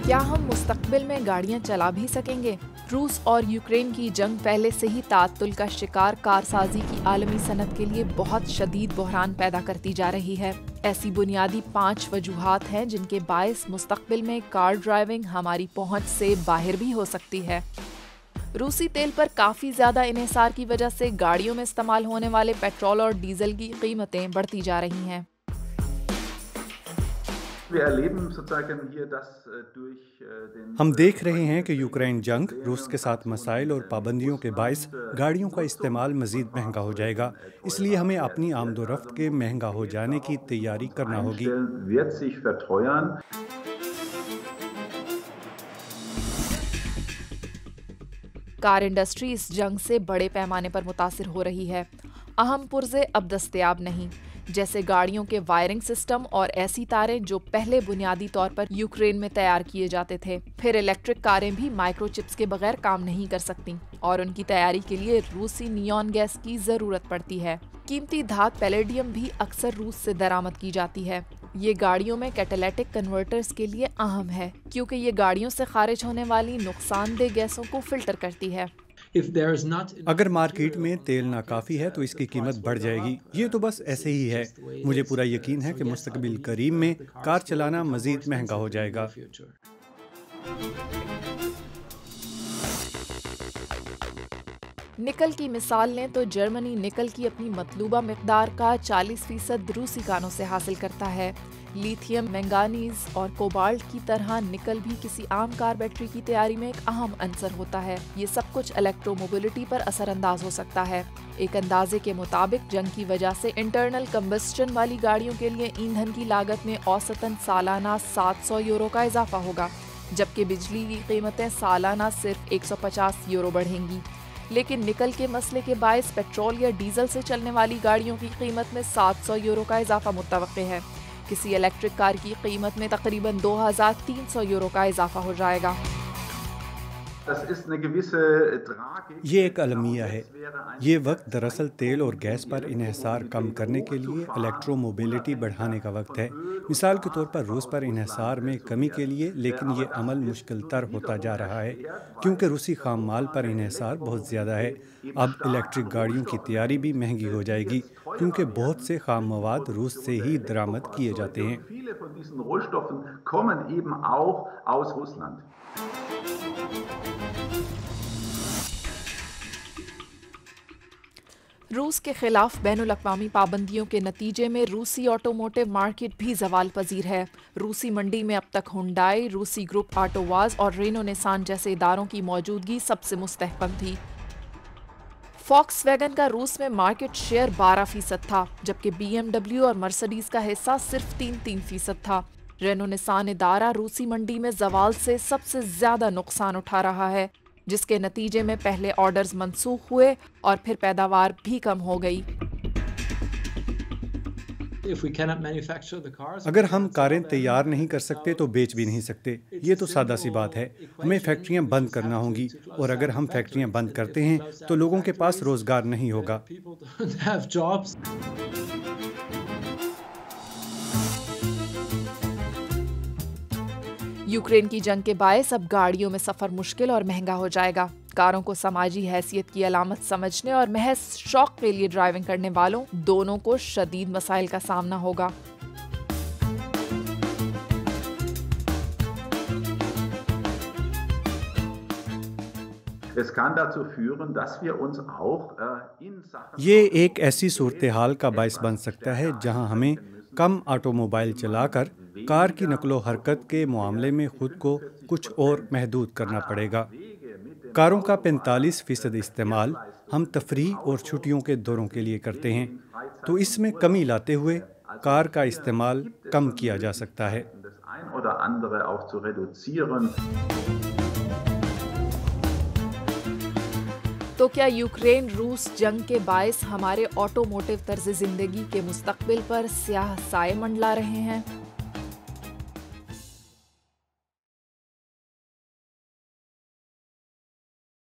क्या हम मुस्तकबिल में गाड़ियां चला भी सकेंगे? रूस और यूक्रेन की जंग पहले से ही ताअत्तुल का शिकार कारसाजी की आलमी सनत के लिए बहुत शदीद बहरान पैदा करती जा रही है। ऐसी बुनियादी 5 वजूहात हैं जिनके बायस मुस्तकबिल में कार ड्राइविंग हमारी पहुंच से बाहर भी हो सकती है। रूसी तेल पर काफी ज्यादा इन्हिसार की वजह से गाड़ियों में इस्तेमाल होने वाले पेट्रोल और डीजल की कीमतें बढ़ती जा रही हैं। हम देख रहे हैं कि यूक्रेन जंग, रूस के साथ मसाइल और पाबंदियों के बायस गाड़ियों का इस्तेमाल मजीद महंगा हो जाएगा। इसलिए हमें अपनी आमदोरफ्त के महंगा हो जाने की तैयारी करना होगी। कार इंडस्ट्री इस जंग से बड़े पैमाने पर मुतासिर हो रही है। अहम पुर्जे अब दस्तयाब नहीं, जैसे गाड़ियों के वायरिंग सिस्टम और ऐसी तारें जो पहले बुनियादी तौर पर यूक्रेन में तैयार किए जाते थे। फिर इलेक्ट्रिक कारें भी माइक्रोचिप्स के बगैर काम नहीं कर सकती और उनकी तैयारी के लिए रूसी नियॉन गैस की जरूरत पड़ती है। कीमती धात पैलेडियम भी अक्सर रूस से दरामद की जाती है। ये गाड़ियों में कैटालिटिक कन्वर्टर्स के लिए अहम है, क्योंकि ये गाड़ियों से खारिज होने वाली नुकसानदेह गैसों को फिल्टर करती है। अगर मार्केट में तेल नाकाफी है तो इसकी कीमत बढ़ जाएगी। ये तो बस ऐसे ही है। मुझे पूरा यकीन है कि मुस्तकबिल करीब में कार चलाना मजीद महंगा हो जाएगा। निकल की मिसाल लें तो जर्मनी निकल की अपनी मतलूबा मिकदार का 40% रूसी कानों से हासिल करता है। लिथियम, मैंगानीज और कोबाल्ट की तरह निकल भी किसी आम कार बैटरी की तैयारी में एक अहम अंसर होता है। ये सब कुछ इलेक्ट्रोमोबिलिटी पर असरअंदाज हो सकता है। एक अंदाजे के मुताबिक जंग की वजह से इंटरनल कंबस्टन वाली गाड़ियों के लिए ईंधन की लागत में औसतन सालाना 700 यूरो का इजाफा होगा, जबकि बिजली की कीमतें सालाना सिर्फ 150 यूरो बढ़ेंगी। लेकिन निकल के मसले के बायस पेट्रोल या डीजल से चलने वाली गाड़ियों की कीमत में 700 यूरो का इजाफा मुतवक्के है। किसी इलेक्ट्रिक कार की कीमत में तकरीबन 2300 यूरो का इजाफा हो जाएगा। ये एक अलमिया है। ये वक्त दरअसल तेल और गैस पर इन्हिसार कम करने के लिए इलेक्ट्रोमोबिलिटी बढ़ाने का वक्त है। मिसाल के तौर पर रूस पर इन्हिसार में कमी के लिए, लेकिन ये अमल मुश्किल तर होता जा रहा है क्योंकि रूसी खाम माल पर इन्हिसार बहुत ज़्यादा है। अब इलेक्ट्रिक गाड़ियों की तैयारी भी महंगी हो जाएगी क्योंकि बहुत से खाम मवाद रूस से ही दरामद किए जाते हैं। रूस के खिलाफ बैनुल अक़वामी पाबंदियों के नतीजे में रूसी ऑटोमोटिव मार्केट भी ज़वाल पजीर है। रूसी मंडी में अब तक हुंडई, रूसी ग्रुप ऑटोवाज और रेनो निसान जैसे इदारों की मौजूदगी सबसे मुस्तहकम थी। फॉक्सवैगन का रूस में मार्केट शेयर 12% था, जबकि BMW और मर्सिडीज का हिस्सा सिर्फ 3% था। रेनो निसान इदारा रूसी मंडी में ज़वाल से सबसे ज़्यादा नुकसान उठा रहा है, जिसके नतीजे में पहले ऑर्डर्स मंसूख हुए और फिर पैदावार भी कम हो गई। अगर हम कारें तैयार नहीं कर सकते तो बेच भी नहीं सकते। ये तो सादा सी बात है। हमें फैक्ट्रियां बंद करना होंगी, और अगर हम फैक्ट्रियां बंद करते हैं तो लोगों के पास रोजगार नहीं होगा। यूक्रेन की जंग के बायस अब गाड़ियों में सफर मुश्किल और महंगा हो जाएगा। कारों को समाजी हैसियत की अलामत समझने और महज शौक के लिए ड्राइविंग करने वालों दोनों को शदीद मसाइल का सामना होगा। ये एक ऐसी सूरत हाल का बायस बन सकता है जहां हमें कम ऑटोमोबाइल चलाकर कार की नकलो हरकत के मामले में खुद को कुछ और महदूद करना पड़ेगा। कारों का 45% इस्तेमाल हम तफरीह और छुट्टियों के दौरों के लिए करते हैं, तो इसमें कमी लाते हुए कार का इस्तेमाल कम किया जा सकता है। तो क्या यूक्रेन रूस जंग के बायस हमारे ऑटोमोटिव तर्ज जिंदगी के मुस्तकबिल पर स्याह साए मंडला रहे हैं?